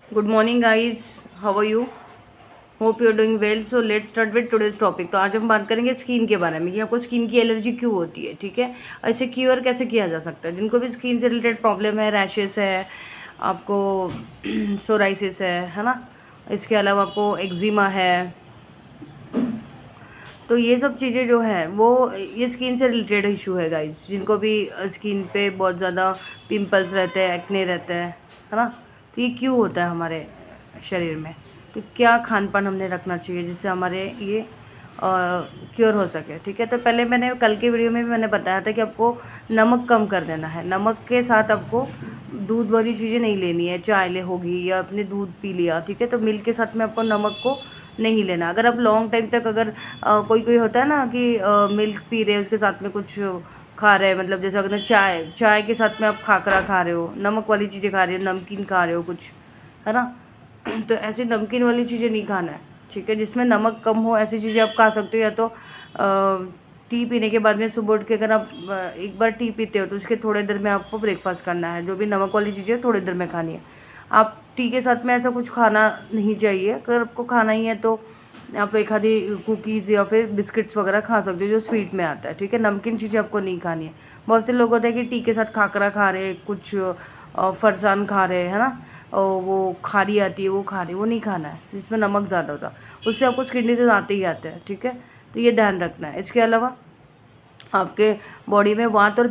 Good morning guys, how are you? Hope you are doing well. So let's start with today's topic. तो आज हम बात करेंगे skin के बारे में कि आपको स्किन की एलर्जी क्यों होती है, ठीक है। और इसे क्योर कैसे किया जा सकता है। जिनको भी स्किन से रिलेटेड प्रॉब्लम है, रैशेस है, आपको सोराइसिस है ना, इसके अलावा आपको एक्जिमा है, तो ये सब चीज़ें जो है वो ये स्किन से रिलेटेड इशू है गाइस। जिनको भी स्किन पे बहुत ज़्यादा पिंपल्स रहते हैं, एक्ने रहते हैं, है ना, तो ये क्यों होता है हमारे शरीर में। तो क्या खान पान हमने रखना चाहिए जिससे हमारे ये क्योर हो सके, ठीक है। तो पहले मैंने कल के वीडियो में भी मैंने बताया था कि आपको नमक कम कर देना है। नमक के साथ आपको दूध वाली चीज़ें नहीं लेनी है, चाय ले होगी या अपने दूध पी लिया, ठीक है। तो मिल्क के साथ में आपको नमक को नहीं लेना। अगर आप लॉन्ग टाइम तक अगर कोई कोई होता है ना कि मिल्क पी रहे हैं उसके साथ में कुछ खा रहे हैं, मतलब जैसे अगर चाय चाय के साथ में आप खाकरा खा रहे हो, नमक वाली चीज़ें खा रहे हो, नमकीन खा रहे हो कुछ, है ना, तो ऐसी नमकीन वाली चीज़ें नहीं खाना है, ठीक है। जिसमें नमक कम हो ऐसी चीज़ें आप खा सकते हो। या तो टी पीने के बाद में सुबह उठ के अगर आप एक बार टी पीते हो तो उसके थोड़ी देर में आपको ब्रेकफास्ट करना है। जो भी नमक वाली चीज़ें थोड़ी देर में खानी है। आप टी के साथ में ऐसा कुछ खाना नहीं चाहिए। अगर आपको खाना ही है तो आप एक आधी कुकीज़ या फिर बिस्किट्स वगैरह खा सकते हो जो स्वीट में आता है, ठीक है। नमकीन चीज़ें आपको नहीं खानी है। बहुत से लोग होते हैं कि टी के साथ खाकरा खा रहे, कुछ फरसान खा रहे, है ना, और वो खारी आती है वो खा रहे, वो नहीं खाना है जिसमें नमक ज़्यादा होता है। उससे आपको स्किन डिजीज आते ही आते हैं, ठीक है। तो ये ध्यान रखना है। इसके अलावा आपके बॉडी में वात और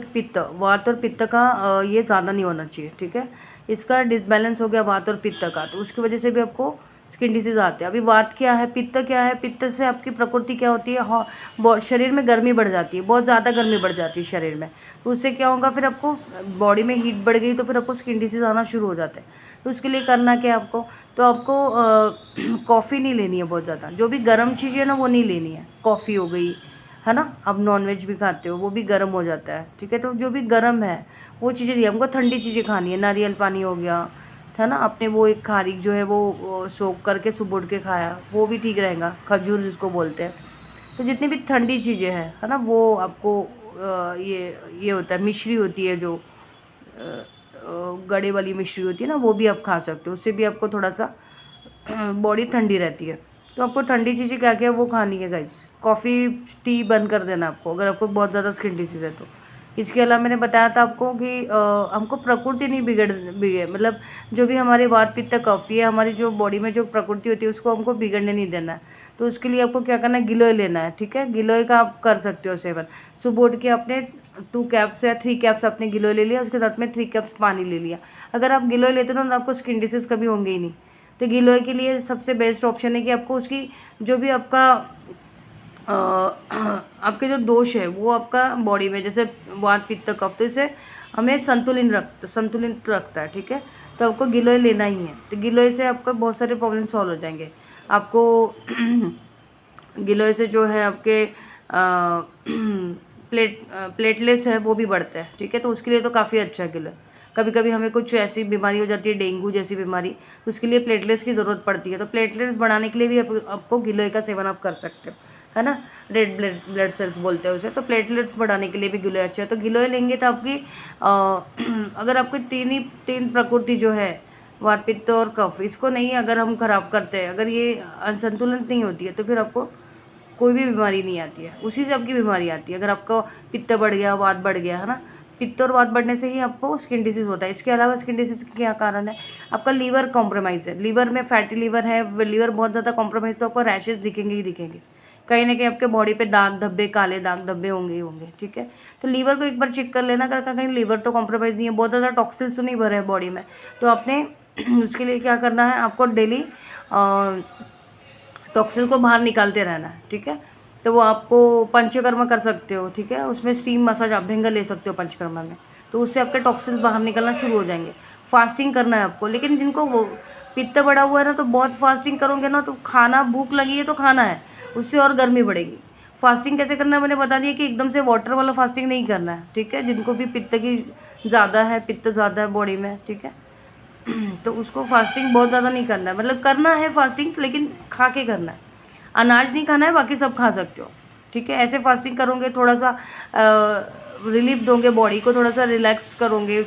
पित्त का ये ज़्यादा नहीं होना चाहिए, ठीक है। इसका डिसबैलेंस हो गया वात और पित्त का, तो उसकी वजह से भी आपको स्किन डिसीज़ आते हैं। अभी वात क्या है, पित्त क्या है, पित्त से आपकी प्रकृति क्या होती है, शरीर में गर्मी बढ़ जाती है, बहुत ज़्यादा गर्मी बढ़ जाती है शरीर में। तो उससे क्या होगा, फिर आपको बॉडी में हीट बढ़ गई तो फिर आपको स्किन डिसीज़ आना शुरू हो जाते हैं। तो उसके लिए करना क्या है आपको, तो आपको कॉफ़ी नहीं लेनी है बहुत ज़्यादा। जो भी गर्म चीज़ें है ना वो नहीं लेनी है। कॉफ़ी हो गई, है ना, आप नॉनवेज भी खाते हो वो भी गर्म हो जाता है, ठीक है। तो जो भी गर्म है वो चीज़ें नहीं, हमको ठंडी चीज़ें खानी है। नारियल पानी हो गया, है ना, आपने वो एक खारिक जो है वो सोख करके सुबह उठ के खाया, वो भी ठीक रहेगा। खजूर जिसको बोलते हैं। तो जितनी भी ठंडी चीज़ें हैं, है ना, वो आपको ये होता है, मिश्री होती है जो गड़े वाली मिश्री होती है ना, वो भी आप खा सकते हो। उससे भी आपको थोड़ा सा बॉडी ठंडी रहती है। तो आपको ठंडी चीज़ें क्या क्या है वो खानी है गाइस। कॉफ़ी टी बंद कर देना आपको अगर आपको बहुत ज़्यादा स्किन डिसीज़ है तो। इसके अलावा मैंने बताया था आपको कि हमको प्रकृति नहीं बिगड़ मतलब जो भी हमारे वात पित्त कफ है, हमारी जो बॉडी में जो प्रकृति होती है उसको हमको बिगड़ने नहीं देना है। तो उसके लिए आपको क्या करना है, गिलोय लेना है, ठीक है। गिलोय का आप कर सकते हो सेवन। सुबह उठ के आपने 2 कैप्स या 3 कैप्स आपने गिलोय ले लिया, उसके साथ में 3 कैप्स पानी ले लिया। अगर आप गिलोय लेते हो तो आपको स्किन डिसीज़ कभी होंगे ही नहीं। तो गिलोय के लिए सबसे बेस्ट ऑप्शन है कि आपको उसकी जो भी आपका आपके जो दोष है वो आपका बॉडी में, जैसे वात पित्त कफ, तो इसे हमें संतुलित रखता है, ठीक है। तो आपको गिलोय लेना ही है। तो गिलोय से आपका बहुत सारे प्रॉब्लम सॉल्व हो जाएंगे। आपको गिलोय से जो है आपके प्लेटलेट्स है वो भी बढ़ते हैं, ठीक है। तो उसके लिए तो काफ़ी अच्छा है गिलोय। कभी कभी हमें कुछ ऐसी बीमारी हो जाती है, डेंगू जैसी बीमारी, तो उसके लिए प्लेटलेट्स की ज़रूरत पड़ती है। तो प्लेटलेट्स बढ़ाने के लिए भी आपको गिलोय का सेवन आप कर सकते हो, है ना। रेड ब्लड सेल्स बोलते हैं उसे। तो प्लेटलेट्स बढ़ाने के लिए भी गिलोय अच्छा है। तो गिलोय लेंगे तो आपकी अगर आपकी तीन प्रकृति जो है, वात पित्त और कफ, इसको नहीं अगर हम खराब करते हैं, अगर ये असंतुलित नहीं होती है तो फिर आपको कोई भी बीमारी नहीं आती है, उसी से आपकी बीमारी आती है। अगर आपका पित्त बढ़ गया, वात बढ़ गया, है ना, पित्त और वात बढ़ने से ही आपको स्किन डिसीज़ होता है। इसके अलावा स्किन डिसीज़ का क्या कारण है, आपका लीवर कॉम्प्रोमाइज़ है। लीवर में फैटी लीवर है, लीवर बहुत ज़्यादा कॉम्प्रोमाइज़, तो आपको रैशेज़ दिखेंगे ही दिखेंगे। कहीं ना कहीं आपके बॉडी पे दाग धब्बे, काले दाग धब्बे होंगे ही होंगे, ठीक है। तो लीवर को एक बार चेक कर लेना, अगर कहीं लीवर तो कॉम्प्रोमाइज़ नहीं है, बहुत ज़्यादा टॉक्सिन्स तो नहीं भरे हैं बॉडी में। तो आपने उसके लिए क्या करना है, आपको डेली टॉक्सिन को बाहर निकालते रहना है, ठीक है। तो वो आपको पंचकर्मा कर सकते हो, ठीक है। उसमें स्टीम मसाज अभ्यंग ले सकते हो पंचकर्मा में, तो उससे आपके टॉक्सिन बाहर निकलना शुरू हो जाएंगे। फास्टिंग करना है आपको, लेकिन जिनको वो पित्त बढ़ा हुआ है ना, तो बहुत फास्टिंग करोगे ना तो खाना, भूख लगी है तो खाना है, उससे और गर्मी बढ़ेगी। फास्टिंग कैसे करना है मैंने बता दिया कि एकदम से वाटर वाला फास्टिंग नहीं करना है, ठीक है। जिनको भी पित्त की ज़्यादा है, पित्त ज़्यादा है बॉडी में, ठीक है, तो उसको फास्टिंग बहुत ज़्यादा नहीं करना है। मतलब करना है फास्टिंग, लेकिन खा के करना है। अनाज नहीं खाना है, बाकी सब खा सकते हो, ठीक है। ऐसे फास्टिंग करोगे थोड़ा सा रिलीफ दोगे बॉडी को, थोड़ा सा रिलैक्स करोगे।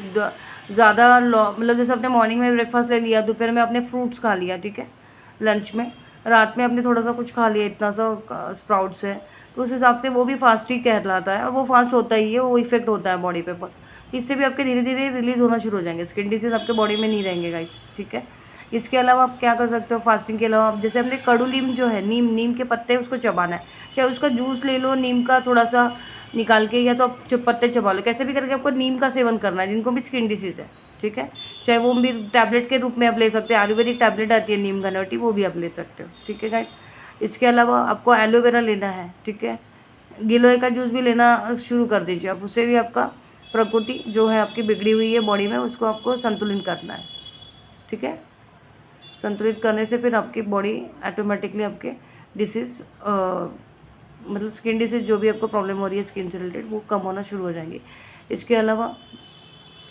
ज़्यादा मतलब जैसे आपने मॉर्निंग में ब्रेकफास्ट ले लिया, दोपहर में आपने फ्रूट्स खा लिया, ठीक है, लंच में, रात में आपने थोड़ा सा कुछ खा लिया, इतना सा स्प्राउट्स है, तो उस हिसाब से वो भी फास्ट ही कहलाता है, और वो फास्ट होता ही है, वो इफेक्ट होता है बॉडी पे पर। इससे भी आपके धीरे धीरे रिलीज होना शुरू हो जाएंगे, स्किन डिसीज आपके बॉडी में नहीं रहेंगे गाइस, ठीक है। इसके अलावा आप क्या कर सकते हो फास्टिंग के अलावा, आप जैसे अपने कड़ू नीम जो है, नीम के पत्ते उसको चबाना है, चाहे उसका जूस ले लो नीम का थोड़ा सा निकाल के, या तो आप पत्ते चबा लो, कैसे भी करके आपको नीम का सेवन करना है, जिनको भी स्किन डिसीज़ है, ठीक है। चाहे वो भी टैबलेट के रूप में आप ले सकते हैं, आयुर्वेदिक टैबलेट आती है नीम घनवटी, वो भी आप ले सकते हो, ठीक है गाइस। इसके अलावा आपको एलोवेरा लेना है, ठीक है, गिलोय का जूस भी लेना शुरू कर दीजिए आप, उससे भी आपका प्रकृति जो है आपकी बिगड़ी हुई है बॉडी में, उसको आपको संतुलित करना है, ठीक है। संतुलित करने से फिर आपकी बॉडी ऑटोमेटिकली आपके डिसीज़ मतलब स्किन डिसीज़ जो भी आपको प्रॉब्लम हो रही है स्किन से रिलेटेड, वो कम होना शुरू हो जाएंगी। इसके अलावा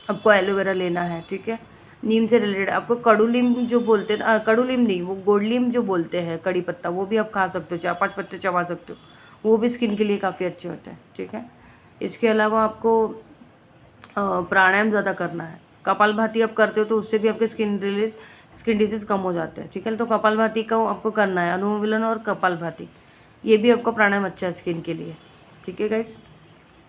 आपको एलोवेरा लेना है, ठीक है, नीम से रिलेटेड। आपको कड़ू नीम जो बोलते हैं, कड़ू नीम नहीं, वो गोल्ड नीम जो बोलते हैं, कड़ी पत्ता, वो भी आप खा सकते हो, 4-5 पत्ते चबा सकते हो, वो भी स्किन के लिए काफ़ी अच्छे होते हैं, ठीक है। इसके अलावा आपको प्राणायाम ज़्यादा करना है। कपालभाति आप करते हो तो उससे भी आपके स्किन डिसीज़ कम हो जाते हैं, ठीक है। तो कपालभाति का आपको करना है, अनुलोम विलोम और कपालभाति, ये भी आपका प्राणायाम अच्छा है स्किन के लिए, ठीक है गाइस।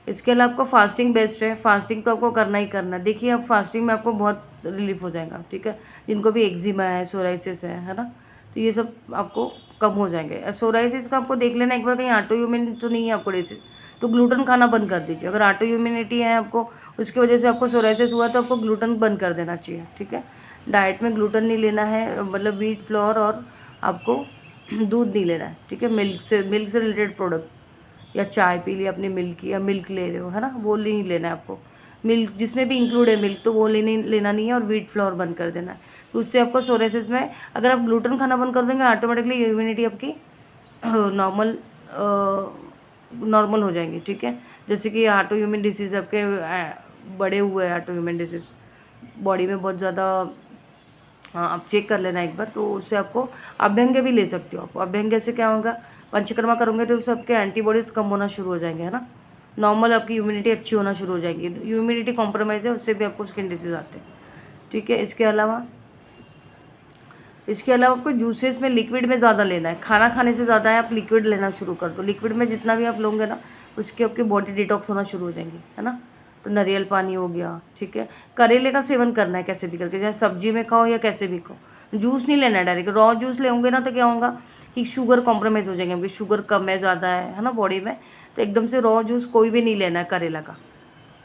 इसके अलावा आपको फास्टिंग बेस्ट है, फास्टिंग तो आपको करना ही करना है। देखिए आप फास्टिंग में आपको बहुत रिलीफ हो जाएगा, ठीक है। जिनको भी एक्जिमा है, सोराइसिस है ना, तो ये सब आपको कम हो जाएंगे। सोराइसिस का आपको देख लेना एक बार, कहीं ऑटो इम्यून तो नहीं है आपको डिसीज, तो ग्लूटेन खाना बंद कर दीजिए। अगर ऑटो इम्यूनिटी है आपको, उसकी वजह से आपको सोराइसिस हुआ, तो आपको ग्लूटेन बंद कर देना चाहिए, ठीक है। डाइट में ग्लूटेन नहीं लेना है, मतलब व्हीट फ्लोर, और आपको दूध नहीं लेना है, ठीक है। मिल्क से रिलेटेड प्रोडक्ट, या चाय पी ली अपने मिल्क की, या मिल्क ले रहे हो है ना, वो नहीं लेना है आपको। मिल्क जिसमें भी इंक्लूड है मिल्क, तो वो लेना नहीं है, और व्हीट फ्लोर बंद कर देना है। तो उससे आपको सोराइसिस में, अगर आप ग्लूटेन खाना बंद कर देंगे, ऑटोमेटिकली इम्यूनिटी आपकी नॉर्मल हो जाएंगी, ठीक है। जैसे कि ऑटो इम्यून डिसीज़ आपके बड़े हुए हैं, ऑटो इम्यून डिसीज़ बॉडी में बहुत ज़्यादा, हाँ आप चेक कर लेना एक बार। तो उससे आपको अभ्यंग भी ले सकते हो आप। अभ्यंग से क्या होगा, पंचकर्मा करोगे तो उससे आपके एंटीबॉडीज़ कम होना शुरू हो जाएंगे, है ना, नॉर्मल आपकी इम्यूनिटी अच्छी होना शुरू हो जाएगी। इम्यूनिटी कॉम्प्रोमाइज़ है, उससे भी आपको स्किन डिसीज़ आते हैं, ठीक है। इसके अलावा आपको जूसेस में लिक्विड में ज़्यादा लेना है, खाना खाने से ज़्यादा है आप लिक्विड लेना शुरू कर दो। लिक्विड में जितना भी आप लोगे ना, उसकी आपकी बॉडी डिटॉक्स होना शुरू हो जाएंगी, है ना। तो नारियल पानी हो गया, ठीक है। करेले का सेवन करना है कैसे भी करके, चाहे सब्जी में खाओ या कैसे भी खाओ। जूस नहीं लेना है डायरेक्ट, रॉ जूस लेंगे ना तो क्या होगा कि शुगर कॉम्प्रोमाइज़ हो जाएंगे, क्योंकि शुगर कम है, ज़्यादा है ना बॉडी में। तो एकदम से रॉ जूस कोई भी नहीं लेना है,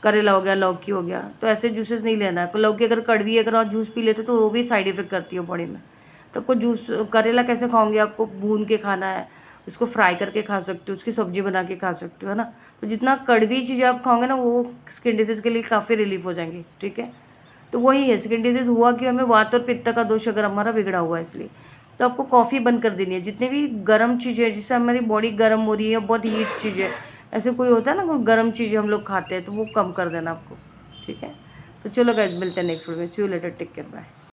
करेला हो गया, लौकी हो गया, तो ऐसे जूसेस नहीं लेना है। लौकी अगर कड़वी है, अगर आप जूस पी लेते तो वो भी साइड इफेक्ट करती है बॉडी में। तो आपको जूस, करेला कैसे खाओगे, आपको भून के खाना है, उसको फ्राई करके खा सकते हो, उसकी सब्जी बना के खा सकते हो, है ना। तो जितना कड़वी चीज़ें आप खाओगे ना, वो स्किन डिजीज़ के लिए काफ़ी रिलीफ हो जाएंगी, ठीक है। तो वही है, स्किन डिजीज़ हुआ कि हमें वात और पित्त का दोष अगर हमारा बिगड़ा हुआ है, इसलिए तो आपको कॉफ़ी बंद कर देनी है। जितने भी गर्म चीज़ें, जिससे हमारी बॉडी गर्म हो रही है, बहुत हीट चीज़ें, ऐसे कोई होता है ना, कोई गर्म चीज़ें हम लोग खाते हैं, तो वो कम कर देना आपको, ठीक है। तो चलो गाइस, मिलते हैं नेक्स्ट वीडियो में। See you later, take care, bye.